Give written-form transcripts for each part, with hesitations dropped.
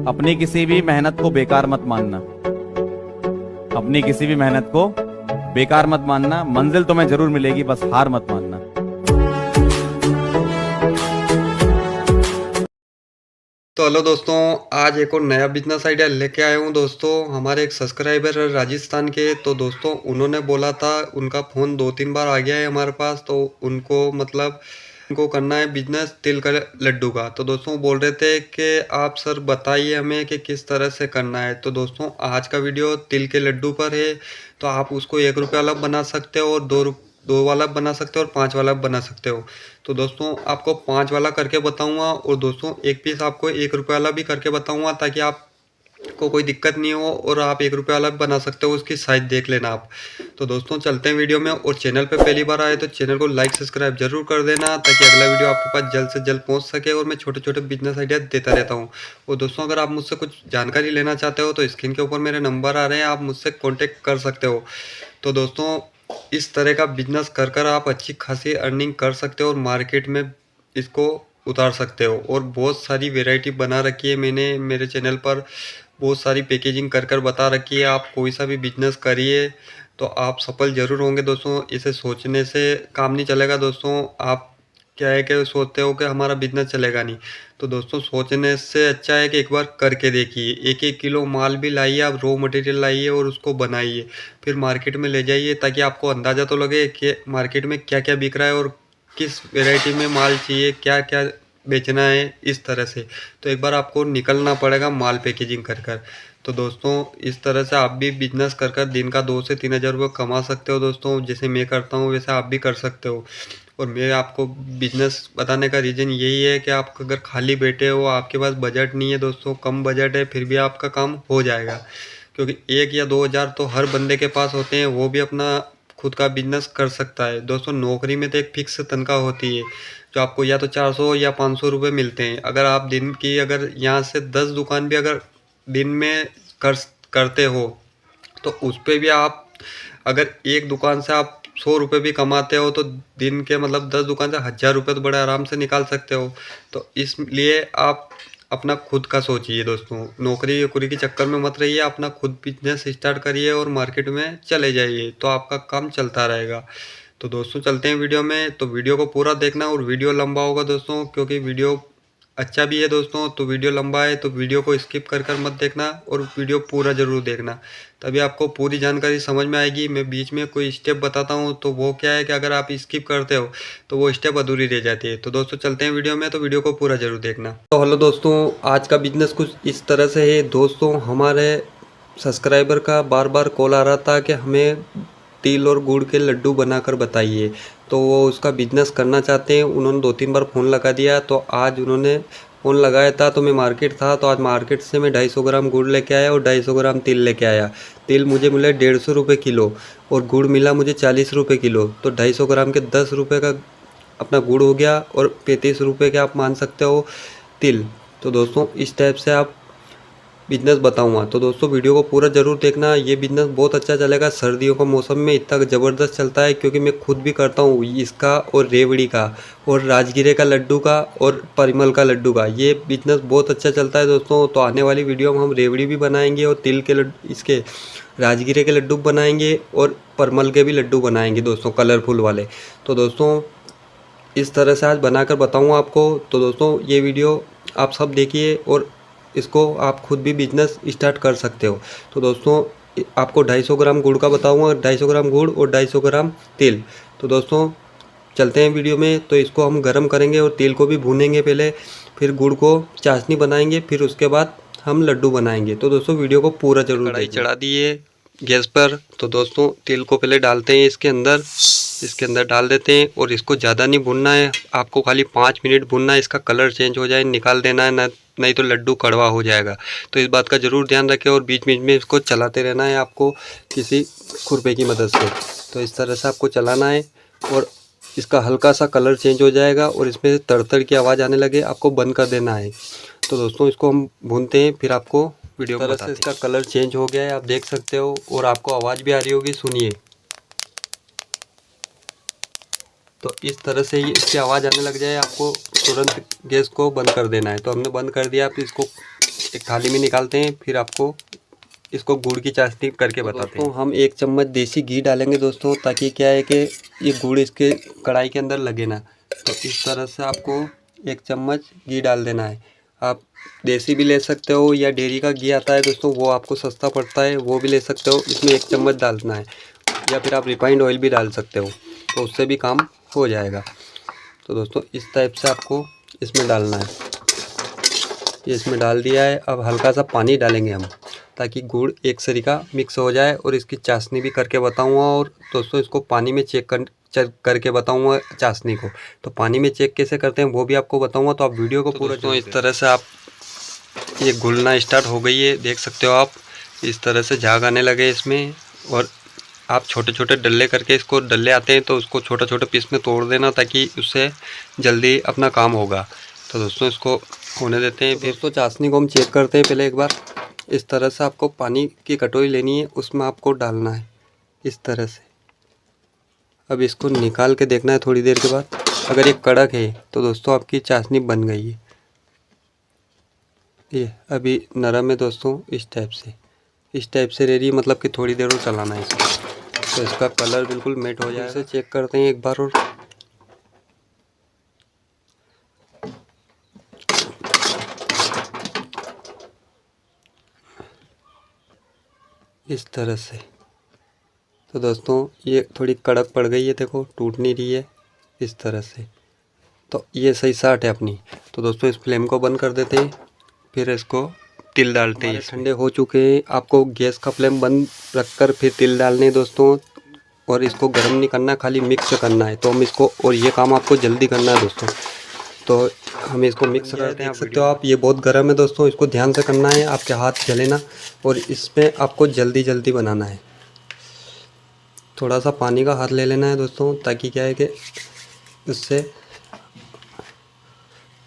अपनी किसी भी मेहनत को बेकार मत मानना। अपनी किसी भी मेहनत को बेकार मत मानना। मंजिल तुम्हें जरूर मिलेगी, बस हार मत मानना। तो हेलो दोस्तों, आज एक और नया बिजनेस आइडिया लेके आया हूँ दोस्तों। हमारे एक सब्सक्राइबर है राजस्थान के, तो दोस्तों उन्होंने बोला था, उनका फ़ोन 2-3 बार आ गया है हमारे पास। तो उनको मतलब उनको करना है बिजनेस तिल का लड्डू का। तो दोस्तों बोल रहे थे कि आप सर बताइए हमें कि किस तरह से करना है। तो दोस्तों आज का वीडियो तिल के लड्डू पर है। तो आप उसको 1 रुपये वाला बना सकते हो और 2 वाला बना सकते हो और 5 वाला बना सकते हो। तो दोस्तों आपको 5 वाला करके बताऊंगा और दोस्तों एक पीस आपको 1 रुपये वाला भी करके बताऊंगा, ताकि आपको कोई दिक्कत नहीं हो और आप 1 रुपये वाला भी बना सकते हो। उसकी साइज देख लेना आप। तो दोस्तों चलते हैं वीडियो में। और चैनल पे पहली बार आए तो चैनल को लाइक सब्सक्राइब जरूर कर देना, ताकि अगला वीडियो आपके पास जल्द से जल्द पहुंच सके। और मैं छोटे छोटे बिजनेस आइडिया देता रहता हूँ। और दोस्तों अगर आप मुझसे कुछ जानकारी लेना चाहते हो तो स्क्रीन के ऊपर मेरे नंबर आ रहे हैं, आप मुझसे कॉन्टेक्ट कर सकते हो। तो दोस्तों इस तरह का बिजनेस कर कर आप अच्छी खासी अर्निंग कर सकते हो और मार्केट में इसको उतार सकते हो। और बहुत सारी वैरायटी बना रखी है मैंने मेरे चैनल पर, बहुत सारी पैकेजिंग कर कर बता रखी है। आप कोई सा भी बिजनेस करिए तो आप सफल ज़रूर होंगे दोस्तों। इसे सोचने से काम नहीं चलेगा दोस्तों। आप क्या है कि सोचते हो कि हमारा बिजनेस चलेगा नहीं, तो दोस्तों सोचने से अच्छा है कि एक बार करके देखिए। 1-1 किलो माल भी लाइए, आप रॉ मटेरियल लाइए और उसको बनाइए, फिर मार्केट में ले जाइए, ताकि आपको अंदाज़ा तो लगे कि मार्केट में क्या क्या बिक रहा है और किस वैरायटी में माल चाहिए, क्या क्या बेचना है, इस तरह से। तो एक बार आपको निकलना पड़ेगा माल पैकेजिंग कर कर। तो दोस्तों इस तरह से आप भी बिजनेस कर कर दिन का 2 से 3 हज़ार रुपये कमा सकते हो दोस्तों। जैसे मैं करता हूँ वैसे आप भी कर सकते हो। और मैं आपको बिजनेस बताने का रीज़न यही है कि आप अगर खाली बैठे हो, आपके पास बजट नहीं है दोस्तों, कम बजट है, फिर भी आपका काम हो जाएगा। क्योंकि 1 या 2 हज़ार तो हर बंदे के पास होते हैं, वो भी अपना खुद का बिजनेस कर सकता है दोस्तों। नौकरी में तो एक फिक्स तनख्वाह होती है, जो आपको या तो 400 या 500 रुपये मिलते हैं। अगर आप दिन की अगर यहाँ से 10 दुकान भी अगर दिन में करते हो, तो उस पे भी आप अगर एक दुकान से आप 100 रुपये भी कमाते हो, तो दिन के मतलब 10 दुकान से 1000 रुपये तो बड़े आराम से निकाल सकते हो। तो इसलिए आप अपना खुद का सोचिए दोस्तों। नौकरी वोकरी के चक्कर में मत रहिए, अपना खुद बिजनेस स्टार्ट करिए और मार्केट में चले जाइए, तो आपका काम चलता रहेगा। तो दोस्तों चलते हैं वीडियो में। तो वीडियो को पूरा देखना, और वीडियो लंबा होगा दोस्तों, क्योंकि वीडियो अच्छा भी है दोस्तों। तो वीडियो लंबा है तो वीडियो को स्किप कर कर मत देखना, और वीडियो पूरा ज़रूर देखना, तभी आपको पूरी जानकारी समझ में आएगी। मैं बीच में कोई स्टेप बताता हूँ तो वो क्या है कि अगर आप स्किप करते हो तो वो स्टेप अधूरी रह जाती है। तो दोस्तों चलते हैं वीडियो में, तो वीडियो को पूरा ज़रूर देखना। तो हेलो दोस्तों, आज का बिजनेस कुछ इस तरह से है दोस्तों। हमारे सब्सक्राइबर का बार बार कॉल आ रहा था कि हमें तिल और गुड़ के लड्डू बनाकर बताइए। तो वो उसका बिजनेस करना चाहते हैं। उन्होंने 2-3 बार फ़ोन लगा दिया, तो आज उन्होंने फ़ोन लगाया था। तो मैं मार्केट था, तो आज मार्केट से मैं 250 ग्राम गुड़ लेके आया और 250 ग्राम तिल लेके आया। तिल मुझे मिला 150 रुपये किलो और गुड़ मिला मुझे 40 रुपये किलो। तो 250 ग्राम के 10 रुपये का अपना गुड़ हो गया और 35 रुपये के आप मान सकते हो तिल। तो दोस्तों इस टाइप से आप बिजनेस बताऊंगा। तो दोस्तों वीडियो को पूरा ज़रूर देखना। ये बिजनेस बहुत अच्छा चलेगा। सर्दियों का मौसम में इतना ज़बरदस्त चलता है, क्योंकि मैं खुद भी करता हूँ इसका, और रेवड़ी का, और राजगिरे का लड्डू का, और परिमल का लड्डू का। ये बिजनेस बहुत अच्छा चलता है दोस्तों। तो आने वाली वीडियो में हम रेवड़ी भी बनाएंगे और तिल के लड्डू, इसके राजगिरे के लड्डू बनाएंगे और परमल के भी लड्डू बनाएंगे दोस्तों, कलरफुल वाले। तो दोस्तों इस तरह से आज बनाकर बताऊँगा आपको। तो दोस्तों ये वीडियो आप सब देखिए और इसको आप खुद भी बिजनेस स्टार्ट कर सकते हो। तो दोस्तों आपको 250 ग्राम गुड़ का बताऊंगा, 250 ग्राम गुड़ और 250 ग्राम तिल। तो दोस्तों चलते हैं वीडियो में। तो इसको हम गरम करेंगे और तिल को भी भूनेंगे पहले, फिर गुड़ को चाशनी बनाएंगे, फिर उसके बाद हम लड्डू बनाएंगे। तो दोस्तों वीडियो को पूरा जरूर। कढ़ाई चढ़ा दी है गैस पर। तो दोस्तों तिल को पहले डालते हैं इसके अंदर डाल देते हैं, और इसको ज़्यादा नहीं भूनना है, आपको खाली 5 मिनट भूनना है। इसका कलर चेंज हो जाए निकाल देना है, ना नहीं तो लड्डू कड़वा हो जाएगा। तो इस बात का ज़रूर ध्यान रखें, और बीच बीच में इसको चलाते रहना है आपको किसी खुरपे की मदद से। तो इस तरह से आपको चलाना है, और इसका हल्का सा कलर चेंज हो जाएगा और इसमें तड़तड़ की आवाज़ आने लगे, आपको बंद कर देना है। तो दोस्तों इसको हम भूनते हैं, फिर आपको वीडियो में बताते हैं। इसका कलर चेंज हो गया है, आप देख सकते हो, और आपको आवाज़ भी आ रही होगी, सुनिए। तो इस तरह से इसकी आवाज़ आने लग जाए, आपको तुरंत गैस को बंद कर देना है। तो हमने बंद कर दिया। आप इसको एक थाली में निकालते हैं, फिर आपको इसको गुड़ की चाशनी करके बताते हैं। हम 1 चम्मच देसी घी डालेंगे दोस्तों, ताकि क्या है कि ये गुड़ इसके कढ़ाई के अंदर लगे ना। तो इस तरह से आपको 1 चम्मच घी डाल देना है। आप देसी भी ले सकते हो या डेयरी का घी आता है दोस्तों, वो आपको सस्ता पड़ता है, वो भी ले सकते हो। इसमें 1 चम्मच डालना है, या फिर आप रिफाइंड ऑयल भी डाल सकते हो, तो उससे भी काम हो जाएगा। तो दोस्तों इस टाइप से आपको इसमें डालना है। ये इसमें डाल दिया है। अब हल्का सा पानी डालेंगे हम, ताकि गुड़ एक सरीका मिक्स हो जाए, और इसकी चाशनी भी करके बताऊंगा। और दोस्तों इसको पानी में चेक करके बताऊंगा चाशनी को। तो पानी में चेक कैसे करते हैं वो भी आपको बताऊंगा, तो आप वीडियो को पूरा दोस्तों इस तरह से आप ये घुलना स्टार्ट हो गई है, देख सकते हो आप। इस तरह से झाग आने लगे इसमें, और आप छोटे छोटे डल्ले करके, इसको डल्ले आते हैं तो उसको छोटे छोटे पीस में तोड़ देना, ताकि उससे जल्दी अपना काम होगा। तो दोस्तों इसको होने देते हैं। दोस्तों चाशनी को हम चेक करते हैं पहले एक बार। इस तरह से आपको पानी की कटोरी लेनी है, उसमें आपको डालना है इस तरह से। अब इसको निकाल के देखना है थोड़ी देर के बाद। अगर ये कड़क है तो दोस्तों आपकी चाशनी बन गई है। ये अभी नरम है दोस्तों, इस टाइप से रह रही है, मतलब कि थोड़ी देर और चलाना है इसको, तो इसका कलर बिल्कुल मेट हो जाएगा। इसे चेक करते हैं एक बार और। इस तरह से तो दोस्तों ये थोड़ी कड़क पड़ गई है, देखो टूट नहीं रही है इस तरह से। तो ये सही साट है अपनी। तो दोस्तों इस फ्लेम को बंद कर देते हैं, फिर इसको तिल डालते हैं। ठंडे हो चुके हैं, आपको गैस का फ्लेम बंद रखकर फिर तिल डालने हैं दोस्तों, और इसको गर्म नहीं करना, खाली मिक्स करना है। तो हम इसको, और ये काम आपको जल्दी करना है दोस्तों, तो हम इसको मिक्स करते हैं। देख सकते हो आप, ये बहुत गर्म है दोस्तों, इसको ध्यान से करना है, आपके हाथ जले ना। और इसमें आपको जल्दी जल्दी बनाना है। थोड़ा सा पानी का हाथ ले लेना है दोस्तों, ताकि क्या है कि उससे,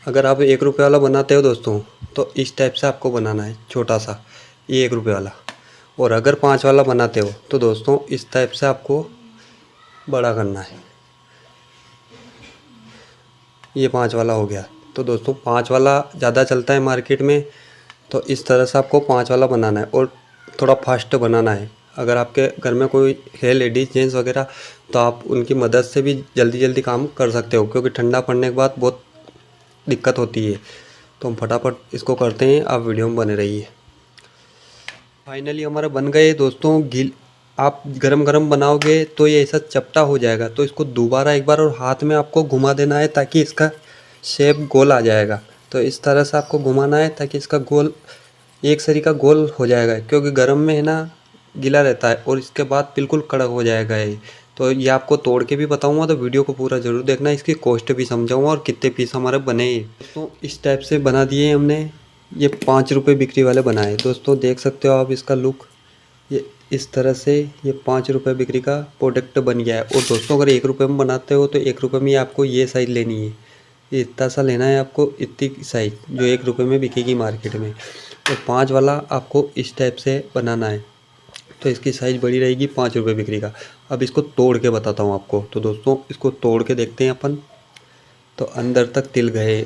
अगर आप 1 रुपये वाला बनाते हो दोस्तों, तो इस टाइप से आपको बनाना है, छोटा सा, ये 1 रुपये वाला। और अगर 5 वाला बनाते हो तो दोस्तों इस टाइप से आपको बड़ा करना है। ये 5 वाला हो गया। तो दोस्तों 5 वाला ज़्यादा चलता है मार्केट में, तो इस तरह से आपको 5 वाला बनाना है, और थोड़ा फास्ट बनाना है। अगर आपके घर में कोई है लेडीज़ जेंट्स वगैरह, तो आप उनकी मदद से भी जल्दी जल्दी काम कर सकते हो, क्योंकि ठंडा पड़ने के बाद बहुत दिक्कत होती है। तो हम फटाफट इसको करते हैं, आप वीडियो में बने रहिए। फाइनली हमारे बन गए दोस्तों। आप गरम गरम बनाओगे तो ये ऐसा चपटा हो जाएगा, तो इसको दोबारा एक बार और हाथ में आपको घुमा देना है, ताकि इसका शेप गोल आ जाएगा। तो इस तरह से आपको घुमाना है, ताकि इसका गोल एक सरी का गोल हो जाएगा, क्योंकि गरम में है ना गीला रहता है, और इसके बाद बिल्कुल कड़क हो जाएगा ये। तो ये आपको तोड़ के भी बताऊंगा, तो वीडियो को पूरा ज़रूर देखना, इसकी कॉस्ट भी समझाऊंगा और कितने पीस हमारे बने। तो इस टाइप से बना दिए हमने। ये 5 रुपये बिक्री वाले बनाए दोस्तों, देख सकते हो आप इसका लुक। ये इस तरह से ये 5 रुपये बिक्री का प्रोडक्ट बन गया है। और दोस्तों अगर 1 रुपये में बनाते हो तो 1 रुपये में आपको ये साइज़ लेनी है, ये इतना सा लेना है आपको, इतनी साइज़ जो 1 रुपये में बिकेगी मार्केट में। और 5 वाला आपको इस टाइप से बनाना है, तो इसकी साइज़ बड़ी रहेगी 5 रुपये बिक्री का। अब इसको तोड़ के बताता हूँ आपको। तो दोस्तों इसको तोड़ के देखते हैं अपन। तो अंदर तक तिल गए,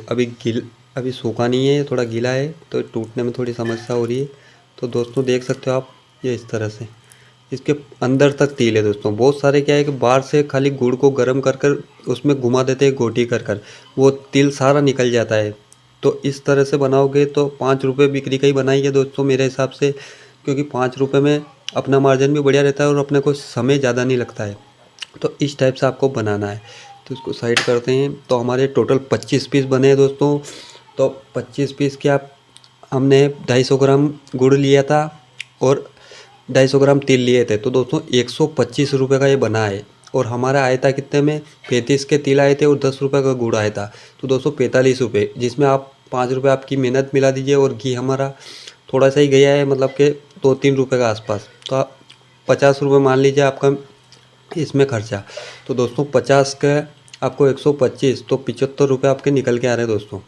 अभी सूखा नहीं है, थोड़ा गीला है, तो टूटने में थोड़ी समस्या हो रही है। तो दोस्तों देख सकते हो आप, ये इस तरह से इसके अंदर तक तिल है दोस्तों। बहुत सारे क्या है कि बाहर से खाली गुड़ को गर्म कर कर उसमें घुमा देते हैं गोटी कर कर, वो तिल सारा निकल जाता है। तो इस तरह से बनाओगे तो 5 रुपये बिक्री का ही बनाइए दोस्तों मेरे हिसाब से, क्योंकि 5 रुपये में अपना मार्जिन भी बढ़िया रहता है और अपने को समय ज़्यादा नहीं लगता है। तो इस टाइप से आपको बनाना है। तो इसको साइड करते हैं। तो हमारे टोटल 25 पीस बने हैं दोस्तों। तो 25 पीस के आप, हमने 250 ग्राम गुड़ लिया था और 250 ग्राम तिल लिए थे। तो दोस्तों 125 रुपये का ये बना है। और हमारा आया था कितने में, 35 के तिल आए थे और 10 रुपये का गुड़ आया था। तो दोस्तों 45 रुपये, जिसमें आप 5 रुपये आपकी मेहनत मिला दीजिए, और घी हमारा थोड़ा सा ही गया है, मतलब कि 2-3 रुपये का आसपास। तो आप 50 रुपये मान लीजिए आपका इसमें खर्चा। तो दोस्तों 50 का आपको 125, तो 75 रुपये आपके निकल के आ रहे हैं दोस्तों।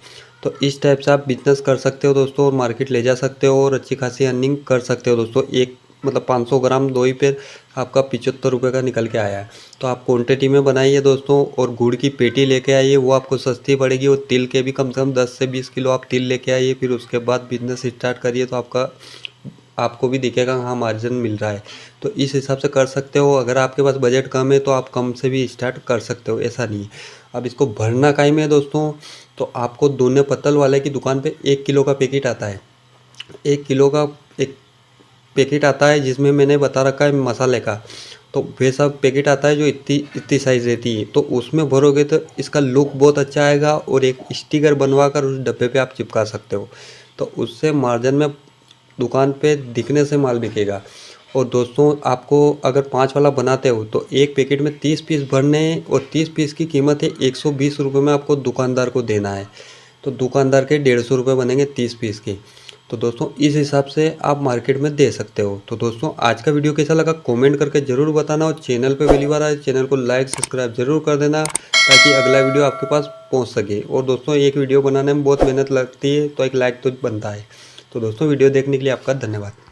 तो इस टाइप से आप बिजनेस कर सकते हो दोस्तों, और मार्केट ले जा सकते हो और अच्छी खासी अर्निंग कर सकते हो दोस्तों। एक मतलब 500 ग्राम दो ही पे आपका 75 रुपये का निकल के आया है। तो आप क्वांटिटी में बनाइए दोस्तों, और गुड़ की पेटी लेके आइए, वो आपको सस्ती पड़ेगी। और तिल के भी कम से कम 10 से 20 किलो आप तिल लेके आइए, फिर उसके बाद बिजनेस स्टार्ट करिए, तो आपको भी दिखेगा हाँ मार्जिन मिल रहा है। तो इस हिसाब से कर सकते हो। अगर आपके पास बजट कम है तो आप कम से भी स्टार्ट कर सकते हो, ऐसा नहीं है। अब इसको भरना काई में है दोस्तों, तो आपको दोने पत्तल वाले की दुकान पे 1 किलो का पैकेट आता है। 1 किलो का एक पैकेट आता है, जिसमें मैंने बता रखा है मसाले का। तो वैसा पैकेट आता है जो इतनी साइज़ रहती है। तो उसमें भरोगे तो इसका लुक बहुत अच्छा आएगा, और एक स्टिकर बनवा कर उस डब्बे पे आप चिपका सकते हो। तो उससे मार्जिन में दुकान पे दिखने से माल बिकेगा। और दोस्तों आपको अगर 5 वाला बनाते हो तो एक पैकेट में 30 पीस भरने हैं, और 30 पीस की कीमत है 120 रुपये में आपको दुकानदार को देना है। तो दुकानदार के 150 रुपये बनेंगे 30 पीस की। तो दोस्तों इस हिसाब से आप मार्केट में दे सकते हो। तो दोस्तों आज का वीडियो कैसा लगा कमेंट करके ज़रूर बताना, और चैनल पे पहली बार आए चैनल को लाइक सब्सक्राइब जरूर कर देना, ताकि अगला वीडियो आपके पास पहुंच सके। और दोस्तों एक वीडियो बनाने में बहुत मेहनत लगती है, तो एक लाइक तो बनता है। तो दोस्तों वीडियो देखने के लिए आपका धन्यवाद।